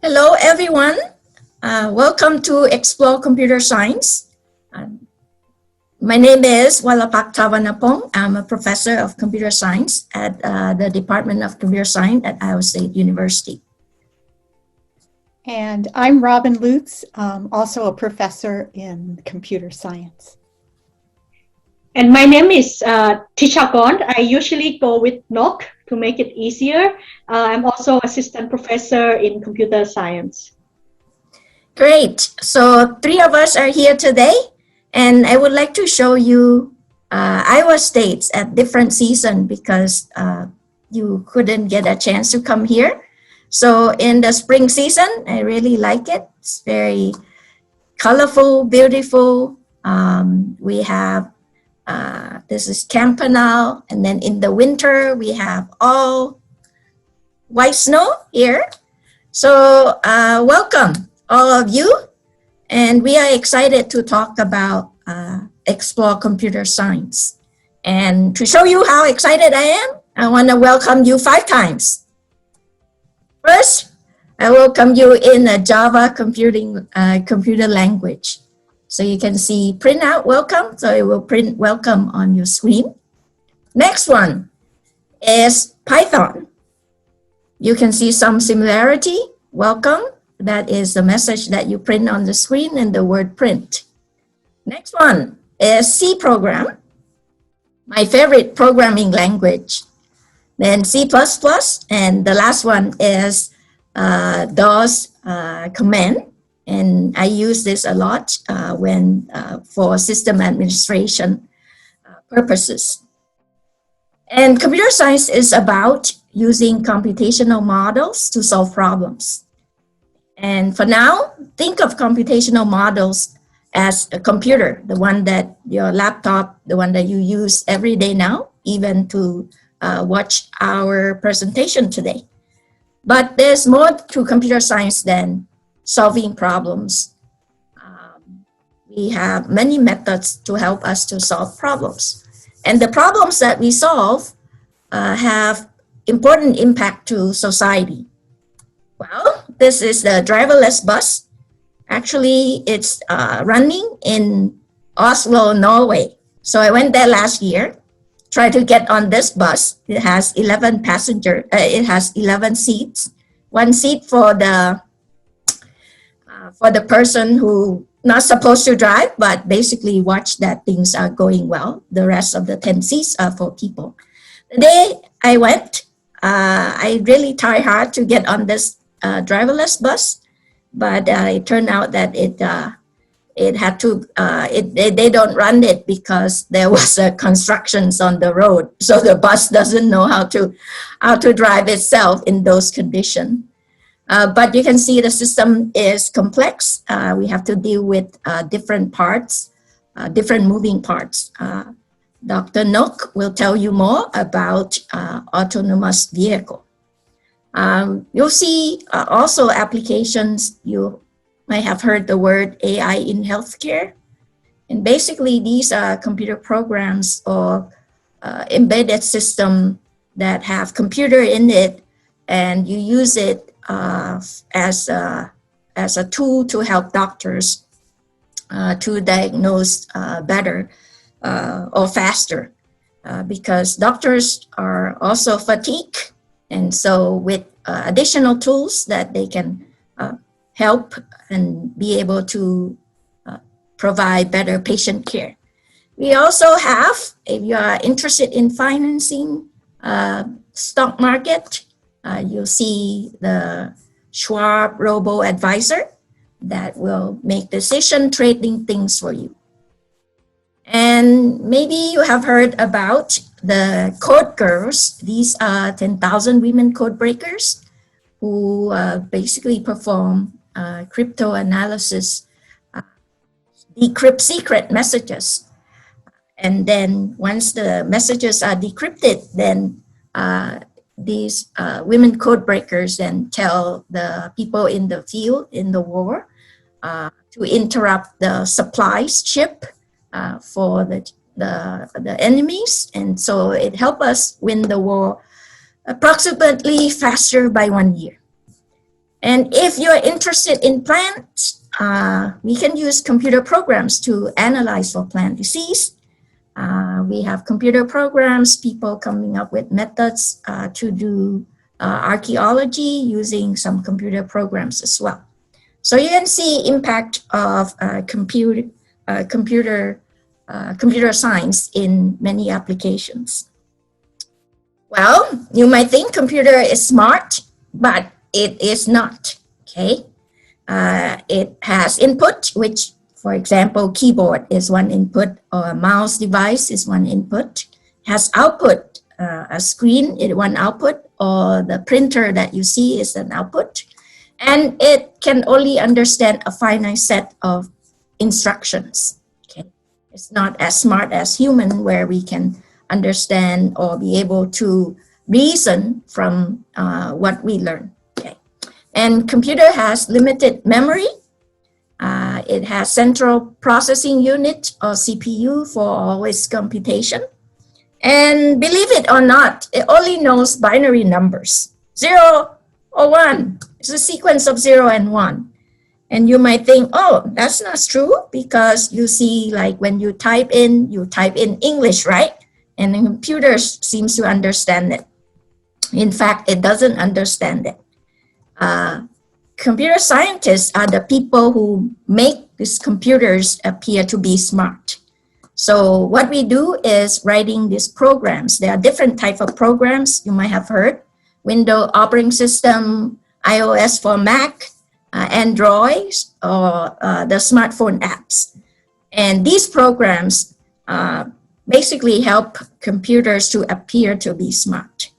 Hello, everyone. Welcome to Explore Computer Science. My name is Walapak Tawanapong. I'm a professor of computer science at the Department of Computer Science at Iowa State University. And I'm Robin Lutz, also a professor in computer science. And my name is Tisha Gond. I usually go with Nok to make it easier. I'm also assistant professor in computer science. Great. So 3 of us are here today, and I would like to show you Iowa States at different season because you couldn't get a chance to come here. So in the spring season, I really like it. It's very colorful, beautiful. We have this is Campanile, and then in the winter we have all white snow here. So welcome all of you, and we are excited to talk about Explore Computer Science. And to show you how excited I am, I want to welcome you 5 times. First, I welcome you in a Java computer language. So you can see print out welcome, so it will print welcome on your screen. Next one is Python. You can see some similarity, welcome. That is the message that you print on the screen and the word print. Next one is C program, my favorite programming language. Then C++, and the last one is DOS command. And I use this a lot for system administration purposes. And computer science is about using computational models to solve problems. And for now, think of computational models as a computer, the one that your laptop, the one that you use every day now, even to watch our presentation today. But there's more to computer science than solving problems. We have many methods to help us to solve problems. And the problems that we solve have important impact to society. Well, this is the driverless bus. Actually, it's running in Oslo, Norway. So I went there last year, tried to get on this bus. It has 11 passengers, it has 11 seats. 1 seat for the person who not supposed to drive, but basically watch that things are going well. The rest of the 10 seats are for people. The day I went, I really tried hard to get on this driverless bus, but it turned out that they don't run it because there was constructions on the road, so the bus doesn't know how to drive itself in those conditions. But you can see the system is complex. We have to deal with different parts, different moving parts. Dr. Nok will tell you more about autonomous vehicle. You'll see also applications. You might have heard the word AI in healthcare. And basically these are computer programs or embedded system that have computer in it, and you use it as a tool to help doctors to diagnose better or faster because doctors are also fatigued, and so with additional tools that they can help and be able to provide better patient care. We also have, if you are interested in financing stock market, you'll see the Schwab robo-advisor that will make decision trading things for you. And maybe you have heard about the code girls. These are 10,000 women code breakers who basically perform crypto analysis, decrypt secret messages. And then once the messages are decrypted, then these women code breakers then tell the people in the field, in the war, to interrupt the supplies ship for the enemies. And so it helped us win the war approximately faster by 1 year. And if you're interested in plants, we can use computer programs to analyze for plant disease. We have computer programs, people coming up with methods to do archaeology using some computer programs as well. So you can see impact of computer science in many applications. Well, you might think computer is smart, but it is not, okay? It has input, which, for example, keyboard is one input, or a mouse device is one input. It has output, a screen is one output, or the printer that you see is an output. And it can only understand a finite set of instructions, okay? It's not as smart as human, where we can understand or be able to reason from what we learn. Okay. And computer has limited memory. It has central processing unit, or CPU, for all its computation. And believe it or not, it only knows binary numbers, 0 or 1. It's a sequence of 0 and 1. And you might think, oh, that's not true, because you see, like when you type in English, right? And the computer seems to understand it. In fact, it doesn't understand it. Computer scientists are the people who make these computers appear to be smart. So what we do is writing these programs. There are different types of programs you might have heard: Windows operating system, iOS for Mac, Android, or the smartphone apps. And these programs basically help computers to appear to be smart.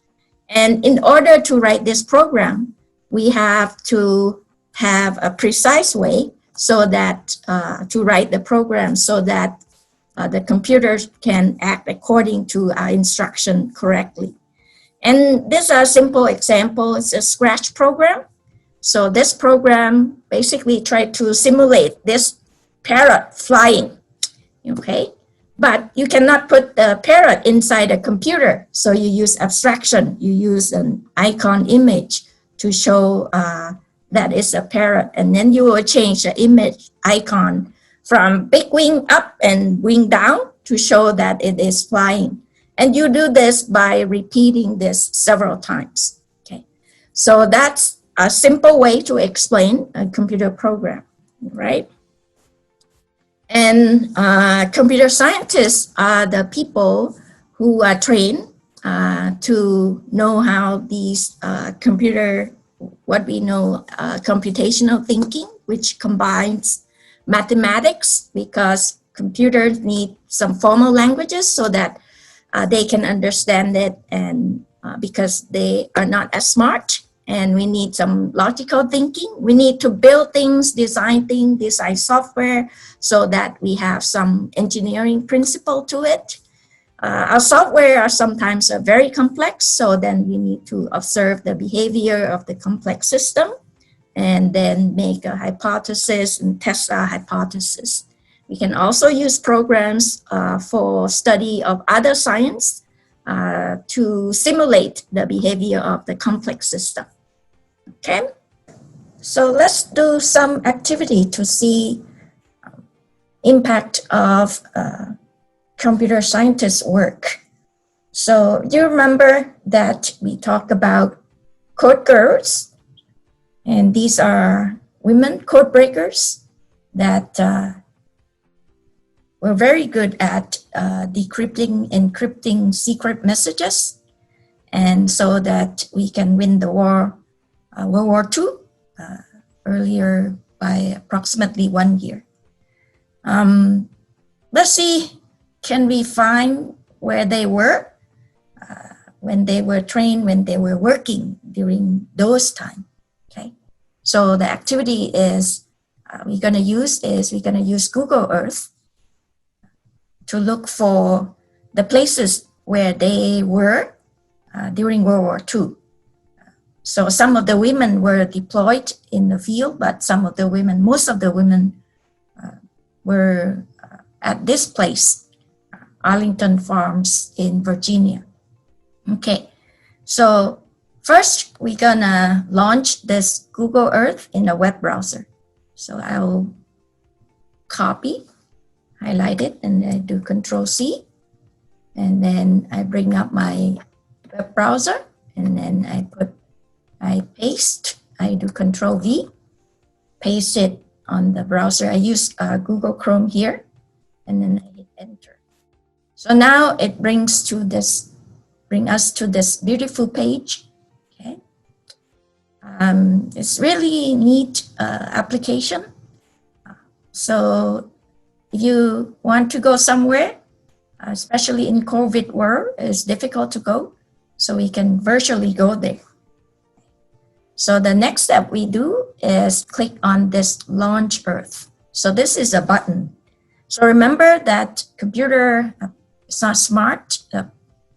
And in order to write this program, we have to have a precise way so that to write the program so that the computers can act according to our instruction correctly. And this is a simple example. It's a Scratch program. So this program basically tried to simulate this parrot flying, okay? But you cannot put the parrot inside a computer. So you use abstraction. You use an icon image to show that it's a parrot. And then you will change the image icon from big wing up and wing down to show that it is flying. And you do this by repeating this several times, okay? So that's a simple way to explain a computer program, right? And computer scientists are the people who are trained to know how these what we know, computational thinking, which combines mathematics, because computers need some formal languages so that they can understand it, and because they are not as smart, and we need some logical thinking. We need to build things, design software, so that we have some engineering principle to it. Our software are sometimes very complex, so then we need to observe the behavior of the complex system and then make a hypothesis and test our hypothesis. We can also use programs for study of other science to simulate the behavior of the complex system. Okay, so let's do some activity to see impact of computer scientists' work. So do you remember that we talked about code girls? And these are women code breakers that were very good at decrypting, encrypting secret messages, and so that we can win the war, World War II, earlier by approximately 1 year. Let's see, can we find where they were when they were trained, when they were working during those times? Okay, so the activity is we're going to use Google Earth to look for the places where they were during World War II. So some of the women were deployed in the field, but most of the women were at this place, Arlington Farms in Virginia. Okay, so first, we're gonna launch this Google Earth in a web browser. So I'll copy, highlight it, and I do Control C. And then I bring up my web browser, and then I paste, I do Control V, paste it on the browser. I use Google Chrome here, and then I hit enter. So now it bring us to this beautiful page. Okay, it's really neat application. So if you want to go somewhere, especially in COVID world, it's difficult to go, so we can virtually go there. So the next step we do is click on this Launch Earth. So this is a button. So remember that computer is not smart. The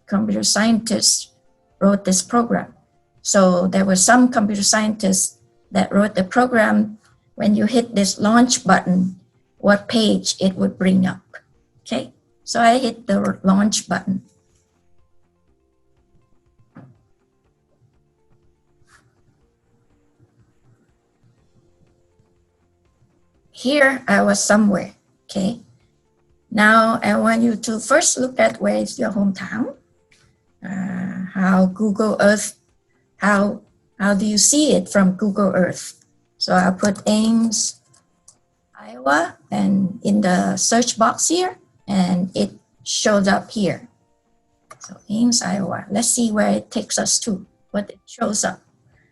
computer scientists wrote this program. So there were some computer scientists that wrote the program. When you hit this launch button, what page it would bring up. Okay, so I hit the launch button. Here I was somewhere. Okay, now I want you to first look at where is your hometown. How Google Earth, how do you see it from Google Earth? So I'll put Ames, Iowa, and in the search box here, and it shows up here. So Ames, Iowa. Let's see where it takes us to, what it shows up.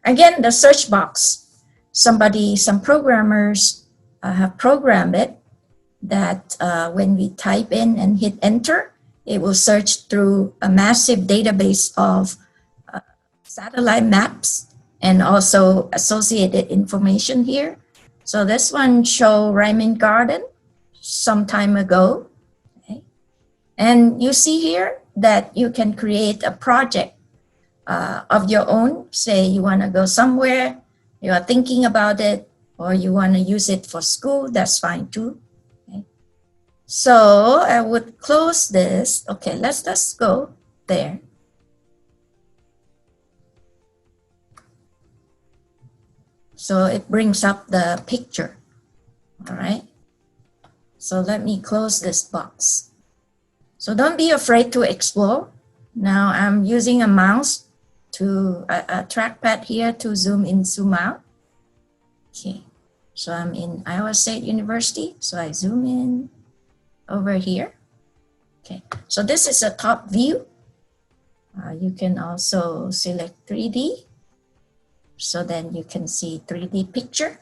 Again, the search box. Some programmers have programmed it that when we type in and hit enter, it will search through a massive database of satellite maps and also associated information here. So this one show Ryman Garden some time ago. Okay. And you see here that you can create a project of your own. Say you want to go somewhere, you are thinking about it, or you want to use it for school, that's fine too. Okay. So I would close this. Okay, let's go there. So it brings up the picture. All right. So let me close this box. So don't be afraid to explore. Now I'm using a mouse to a trackpad here to zoom in, zoom out. Okay. So I'm in Iowa State University. So I zoom in over here. Okay. So this is a top view. You can also select 3D. So then you can see 3D picture.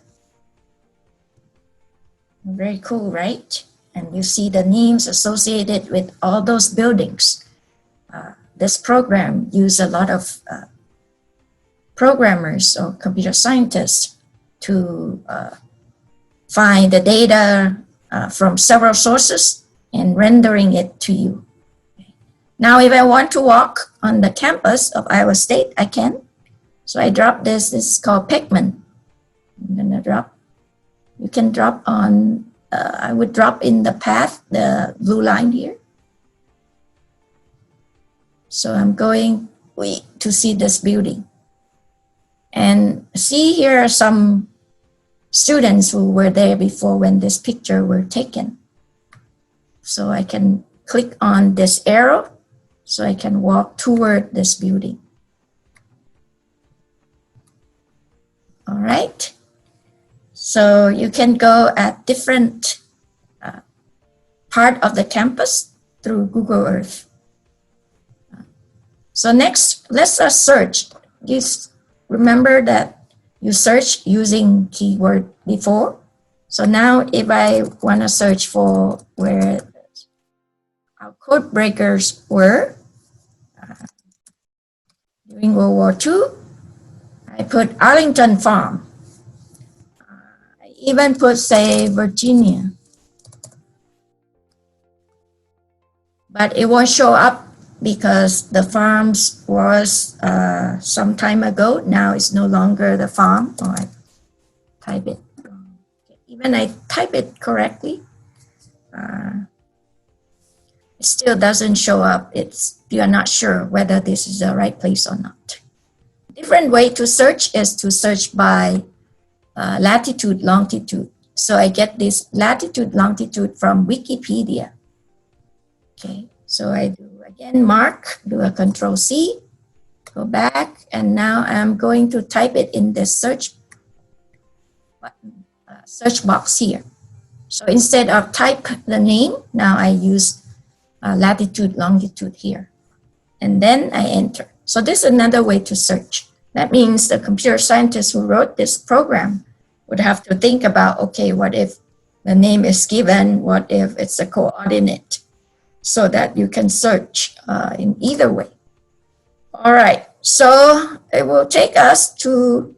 Very cool, right? And you see the names associated with all those buildings. This program uses a lot of programmers or computer scientists to find the data from several sources and rendering it to you. Now, if I want to walk on the campus of Iowa State, I can. So I drop this. This is called Pigment. I'm gonna drop. You can drop on. I would drop in the path, the blue line here. So I'm going to see this building. And see, here are some students who were there before when this picture were taken. So I can click on this arrow so I can walk toward this building. All right. So you can go at different part of the campus through Google Earth. So next, let's search. Just remember that you search using keyword before. So now if I want to search for where our code breakers were during World War II, I put Arlington Farm. I even put, say, Virginia. But it won't show up because the farms was some time ago. Now it's no longer the farm. Oh, I type it. Even I type it correctly, it still doesn't show up. You are not sure whether this is the right place or not. different way to search is to search by latitude, longitude. So I get this latitude, longitude from Wikipedia. Okay, so I do again mark, do a control C, go back, and now I'm going to type it in the search button, search box here. So instead of type the name, now I use latitude, longitude here. And then I enter. So this is another way to search. That means the computer scientist who wrote this program would have to think about, okay, what if the name is given? What if it's a coordinate? So that you can search in either way. All right, so it will take us to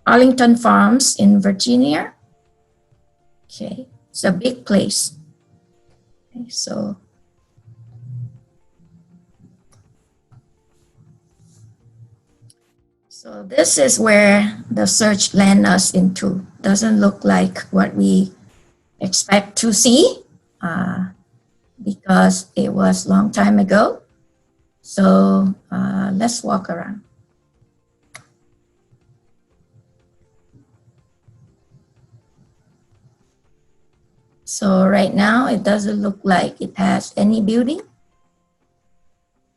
Arlington Farms in Virginia. Okay, it's a big place. Okay, so this is where the search land us into. Doesn't look like what we expect to see because it was a long time ago. So let's walk around. So right now it doesn't look like it has any building.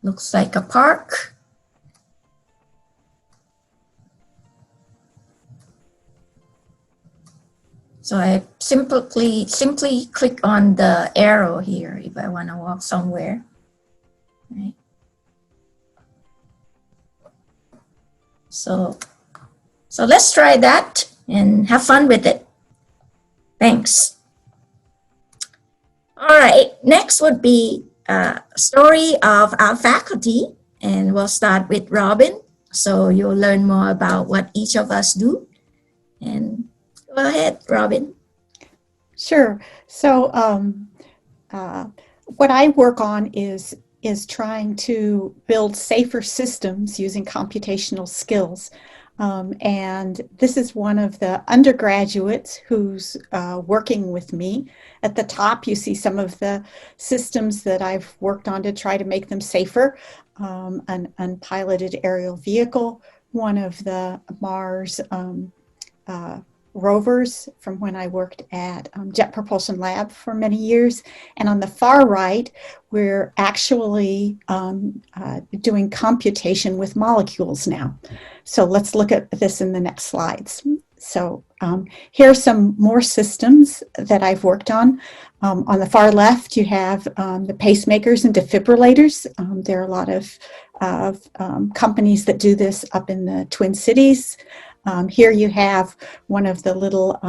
Looks like a park. So I simply click on the arrow here if I want to walk somewhere. Right. So let's try that and have fun with it. Thanks. All right, next would be a story of our faculty, and we'll start with Robin. So you'll learn more about what each of us do. And go ahead, Robin. Sure. So what I work on is trying to build safer systems using computational skills. And this is one of the undergraduates who's working with me. At the top, you see some of the systems that I've worked on to try to make them safer. An unpiloted aerial vehicle, one of the Mars rovers from when I worked at Jet Propulsion Lab for many years. And on the far right, we're actually doing computation with molecules now. So let's look at this in the next slides. So here are some more systems that I've worked on. On the far left, you have the pacemakers and defibrillators. There are a lot of companies that do this up in the Twin Cities. Here you have one of the little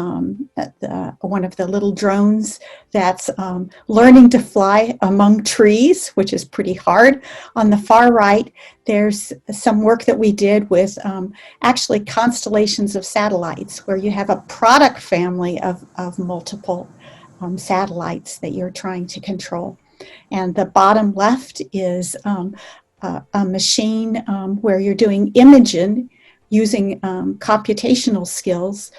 drones that's learning to fly among trees, which is pretty hard. On the far right, there's some work that we did with actually constellations of satellites, where you have a product family of multiple satellites that you're trying to control. And the bottom left is a machine where you're doing imaging using computational skills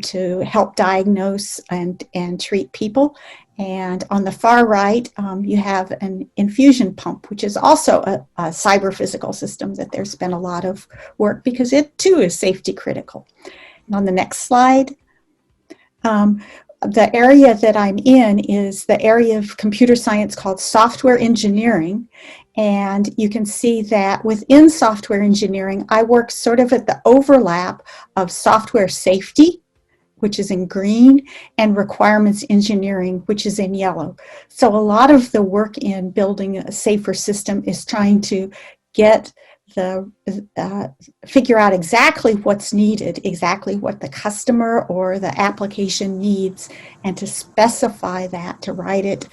to help diagnose and treat people. And on the far right, you have an infusion pump, which is also a cyber physical system that there's been a lot of work because it too is safety critical. And on the next slide, the area that I'm in is the area of computer science called software engineering. And you can see that within software engineering, I work sort of at the overlap of software safety, which is in green, and requirements engineering, which is in yellow. So a lot of the work in building a safer system is trying to get figure out exactly what's needed, exactly what the customer or the application needs, and to specify that, to write it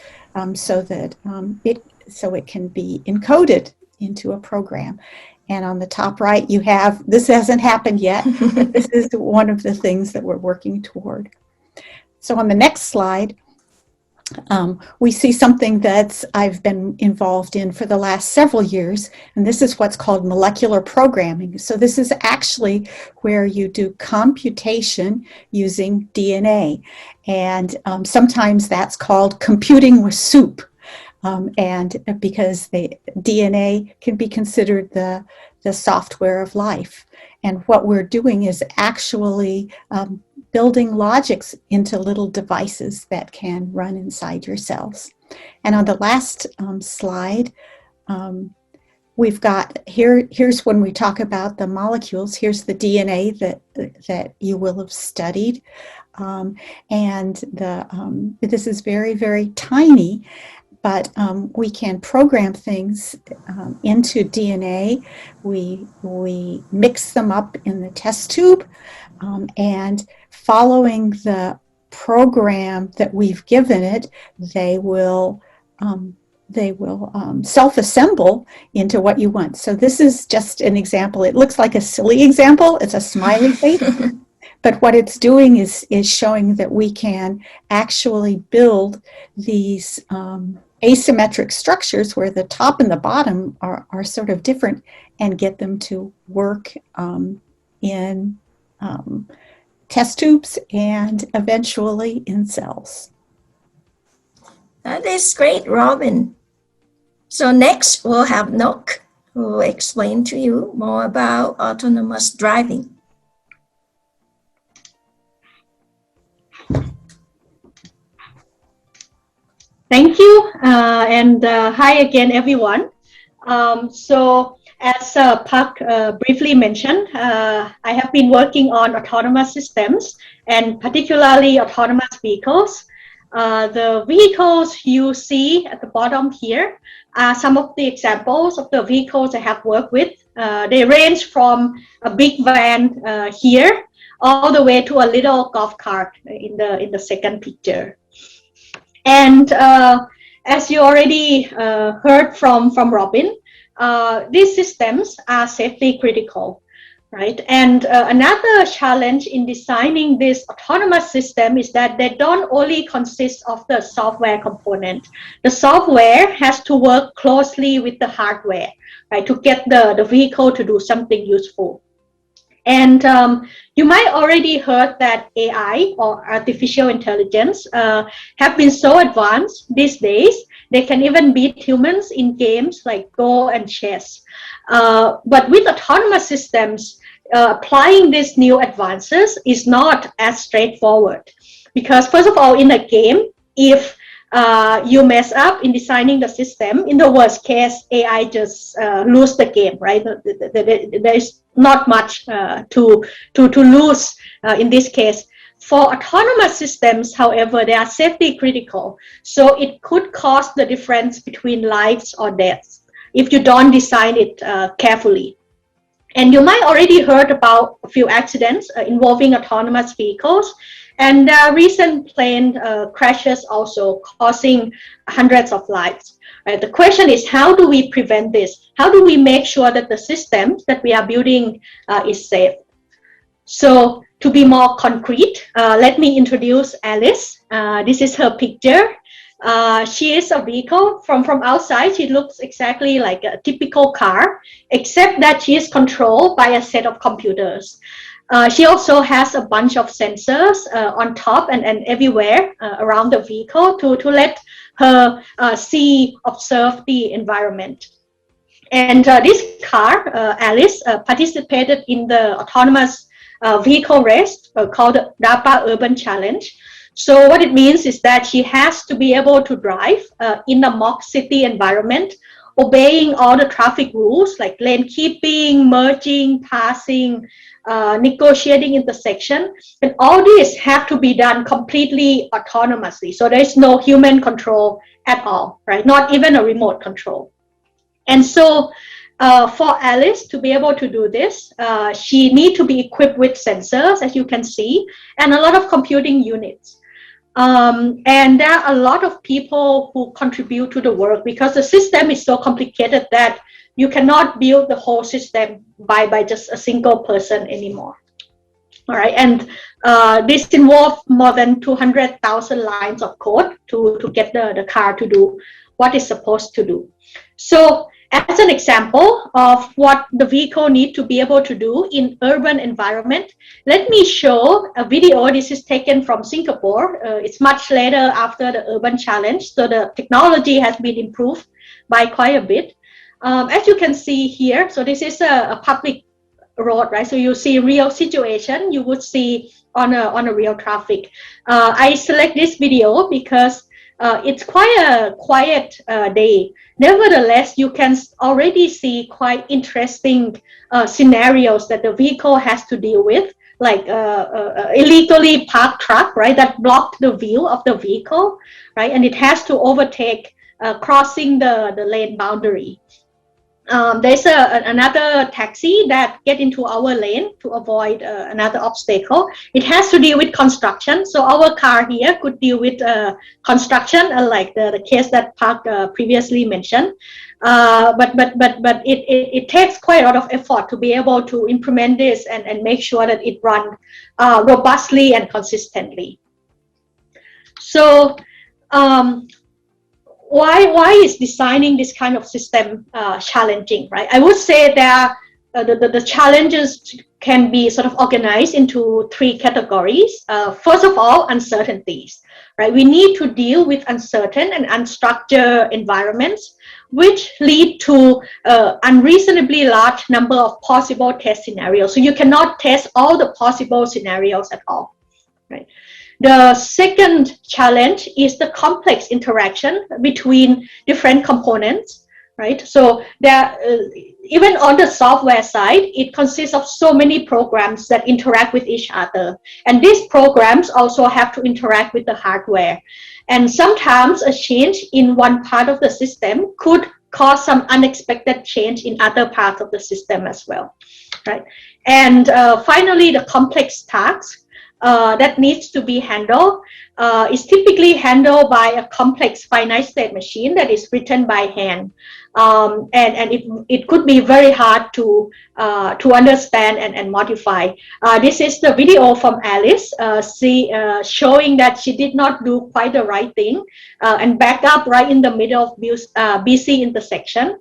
so that it can be encoded into a program. And on the top right, you have, this hasn't happened yet, but this is one of the things that we're working toward. So on the next slide, we see something that I've been involved in for the last several years, and this is what's called molecular programming. So this is actually where you do computation using DNA, and sometimes that's called computing with soup. And because the DNA can be considered the the software of life. And what we're doing is actually building logics into little devices that can run inside your cells. And on the last slide, we've got here's when we talk about the molecules. Here's the DNA that you will have studied, and this is very, very tiny, but we can program things into DNA. We mix them up in the test tube, and following the program that we've given it, they will self-assemble into what you want. So this is just an example. It looks like a silly example. It's a smiley face. But what it's doing is showing that we can actually build these asymmetric structures where the top and the bottom are sort of different, and get them to work in test tubes and eventually in cells. That is great, Robin. So next we'll have Nook, who will explain to you more about autonomous driving. Thank you, and hi again, everyone. So as Park briefly mentioned, I have been working on autonomous systems and particularly autonomous vehicles. The vehicles you see at the bottom here are some of the examples of the vehicles I have worked with. They range from a big van here all the way to a little golf cart in the second picture. And as you already heard from Robin, these systems are safety critical, right? And another challenge in designing this autonomous system is that they don't only consist of the software component. The software has to work closely with the hardware, right, to get the vehicle to do something useful. And you might already heard that AI, or artificial intelligence, have been so advanced these days, they can even beat humans in games like Go and chess. But with autonomous systems, applying these new advances is not as straightforward. Because first of all, in a game, if you mess up in designing the system, in the worst case, AI just lose the game, right? There is not much to lose in this case. For autonomous systems, however, they are safety critical. So it could cause the difference between lives or deaths if you don't design it carefully. And you might already heard about a few accidents involving autonomous vehicles. And recent plane crashes also causing hundreds of lives. Right? The question is, how do we prevent this? How do we make sure that the systems that we are building is safe? So to be more concrete, let me introduce Alice. This is her picture. She is a vehicle. From outside, she looks exactly like a typical car, except that she is controlled by a set of computers. She also has a bunch of sensors on top and everywhere around the vehicle to let her observe the environment. And this car, Alice, participated in the autonomous vehicle race called the DARPA Urban Challenge. So what it means is that she has to be able to drive in a mock city environment, obeying all the traffic rules like lane keeping, merging, passing, negotiating intersection. And all these have to be done completely autonomously. So there's no human control at all, right? Not even a remote control. And so for Alice to be able to do this, she needs to be equipped with sensors, as you can see, and a lot of computing units. And there are a lot of people who contribute to the work because the system is so complicated that you cannot build the whole system by just a single person anymore. All right, and this involves more than 200,000 lines of code to get the car to do what it's supposed to do. So as an example of what the vehicle needs to be able to do in urban environment, let me show a video. This is taken from Singapore. It's much later after the urban challenge, so the technology has been improved by quite a bit. As you can see here, so this is a public road, right? So you see real situation you would see on a real traffic. I select this video because it's quite a quiet day. Nevertheless, you can already see quite interesting scenarios that the vehicle has to deal with, like illegally parked truck, right, that blocked the view of the vehicle, right, and it has to overtake crossing the lane boundary. There's another taxi that get into our lane to avoid another obstacle. It has to deal with construction. So our car here could deal with construction, like the case that Park previously mentioned. But it takes quite a lot of effort to be able to implement this and make sure that it runs robustly and consistently. So why is designing this kind of system challenging, right? I would say that the challenges can be sort of organized into three categories. First of all, uncertainties, right? We need to deal with uncertain and unstructured environments, which lead to unreasonably large number of possible test scenarios. So you cannot test all the possible scenarios at all, right? The second challenge is the complex interaction between different components, right? So there, even on the software side, it consists of so many programs that interact with each other. And these programs also have to interact with the hardware. And sometimes a change in one part of the system could cause some unexpected change in other parts of the system as well, right? And finally, the complex tasks that needs to be handled is typically handled by a complex finite state machine that is written by hand. And it could be very hard to understand and modify. This is the video from Alice, showing that she did not do quite the right thing and back up right in the middle of BC intersection,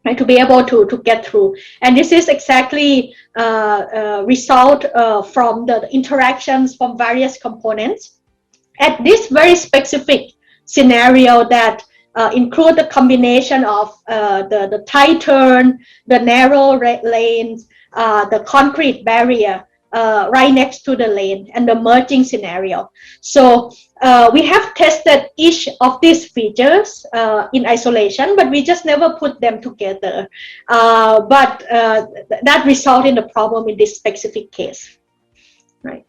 right, to be able to get through. And this is exactly result from the interactions from various components at this very specific scenario that include the combination of the tight turn, the narrow lanes, the concrete barrier right next to the lane, and the merging scenario. So we have tested each of these features in isolation, but we just never put them together. But that resulted in the problem in this specific case, right?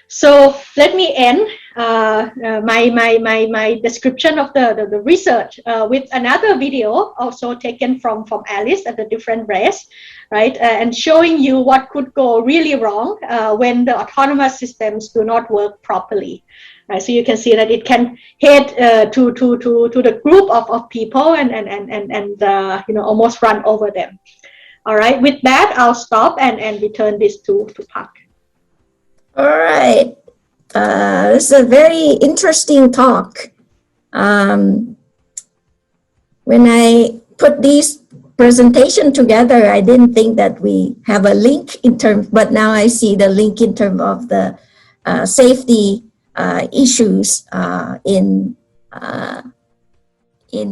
So let me end my description of the research with another video also taken from Alice at a different race, right? And showing you what could go really wrong when the autonomous systems do not work properly. Right, so you can see that it can head to the group of people and almost run over them. All right, with that, I'll stop and return this to Park. All right. This is a very interesting talk. When I put these presentation together, I didn't think that we have a link in terms, but now I see the link in terms of the safety issues in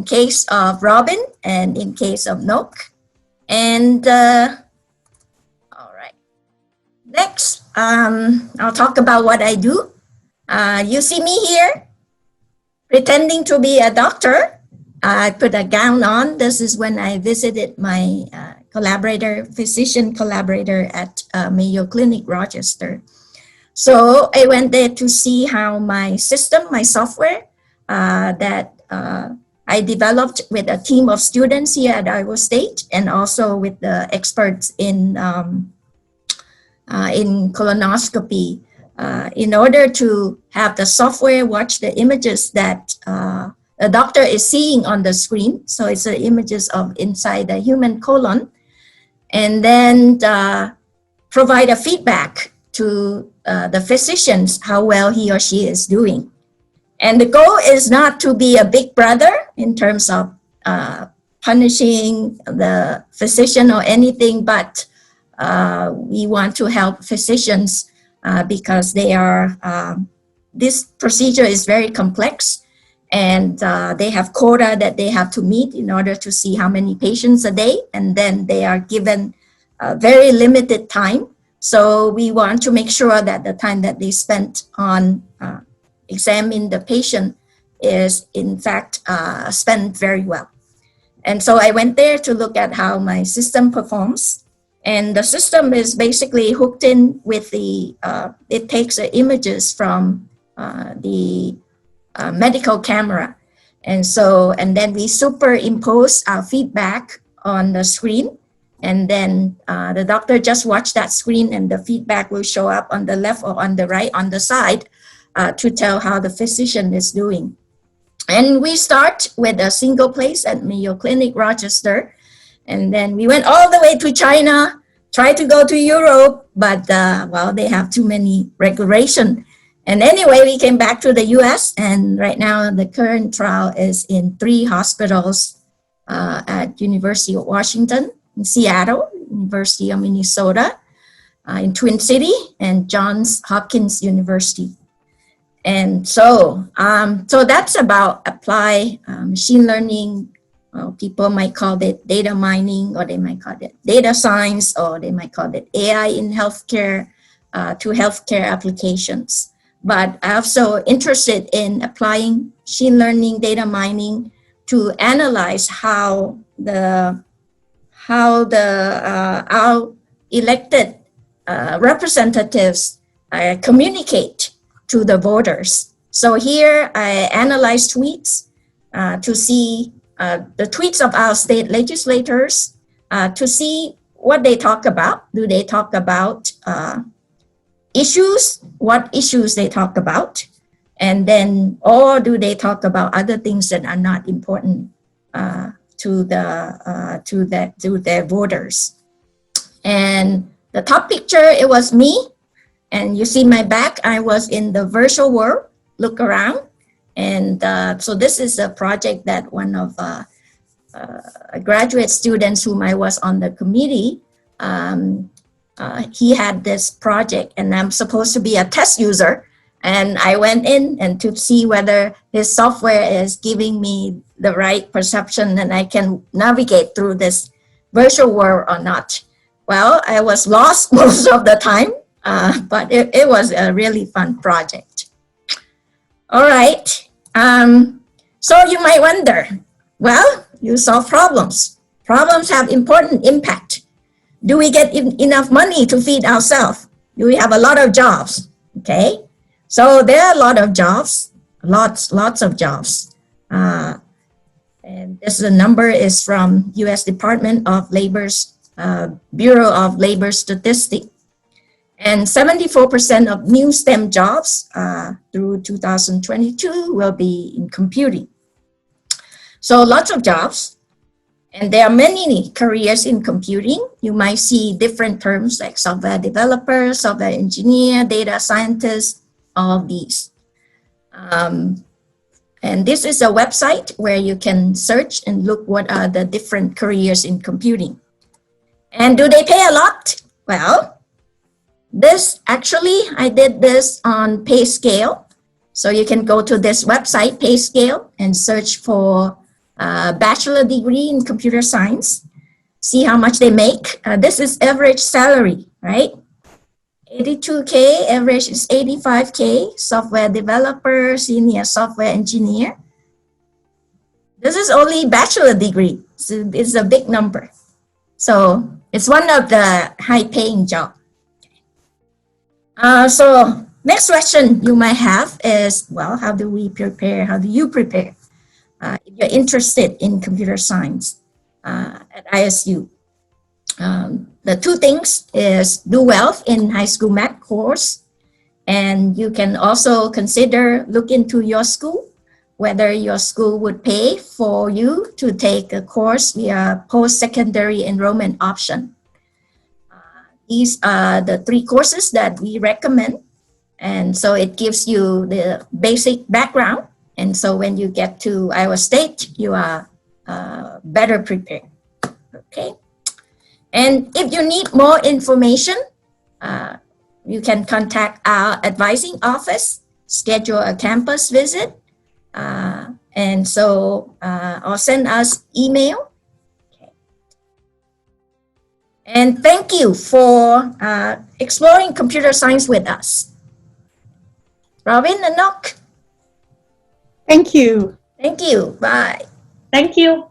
case of Robin and in case of Nook. And all right, next, I'll talk about what I do. You see me here pretending to be a doctor. I put a gown on. This is when I visited my physician collaborator at Mayo Clinic, Rochester. So I went there to see how my system, my software that I developed with a team of students here at Iowa State and also with the experts in colonoscopy, in order to have the software watch the images that the doctor is seeing on the screen. So it's the images of inside the human colon, and then provide a feedback to the physicians how well he or she is doing. And the goal is not to be a big brother in terms of punishing the physician or anything, but we want to help physicians because they are, this procedure is very complex And they have quota that they have to meet in order to see how many patients a day, and then they are given a very limited time. So we want to make sure that the time that they spent on examining the patient is in fact spent very well. And so I went there to look at how my system performs. And the system is basically hooked in with the, it takes images from the medical camera. And so, and then we superimpose our feedback on the screen. And then the doctor just watch that screen and the feedback will show up on the left or on the right, on the side to tell how the physician is doing. And we start with a single place at Mayo Clinic, Rochester. And then we went all the way to China, tried to go to Europe, but well, they have too many regulations. And anyway, we came back to the US, and right now the current trial is in 3 hospitals at University of Washington, in Seattle, University of Minnesota, in Twin City, and Johns Hopkins University. And so, so that's about applied machine learning. Well, people might call it data mining, or they might call it data science, or they might call it AI in healthcare to healthcare applications. But I'm also interested in applying machine learning, data mining to analyze how our elected representatives communicate to the voters. So here I analyze tweets to see the tweets of our state legislators to see what they talk about. Do they talk about issues, what issues they talk about, and then, or do they talk about other things that are not important to their voters. And the top picture, it was me, and you see my back, I was in the virtual world, look around. And so this is a project that one of graduate students whom I was on the committee, he had this project, and I'm supposed to be a test user. And I went in and to see whether his software is giving me the right perception and I can navigate through this virtual world or not. Well, I was lost most of the time, but it was a really fun project. All right. So you might wonder, well, you solve problems. Problems have important impact. Do we get enough money to feed ourselves? Do we have a lot of jobs? Okay, so there are a lot of jobs, lots of jobs. And this number is from U.S. Department of Labor's Bureau of Labor Statistics. And 74% of new STEM jobs through 2022 will be in computing. So lots of jobs. And there are many careers in computing. You might see different terms like software developer, software engineer, data scientist, all of these. And this is a website where you can search and look what are the different careers in computing. And do they pay a lot? Well, this actually, I did this on PayScale. So you can go to this website, PayScale, and search for bachelor degree in computer science, see how much they make. This is average salary, right? 82K, average is 85K, software developer, senior software engineer. This is only bachelor degree, so it's a big number. So it's one of the high paying jobs. So next question you might have is, well, how do we prepare? How do you prepare? If you're interested in computer science at ISU. The 2 things is do well in high school math course, and you can also consider look into your school, whether your school would pay for you to take a course via post-secondary enrollment option. These are the 3 courses that we recommend, and so it gives you the basic background. And so when you get to Iowa State, you are better prepared, okay? And if you need more information, you can contact our advising office, schedule a campus visit, And so, or send us email. Okay. And thank you for exploring computer science with us. Robin and Nock. Thank you. Thank you. Bye. Thank you.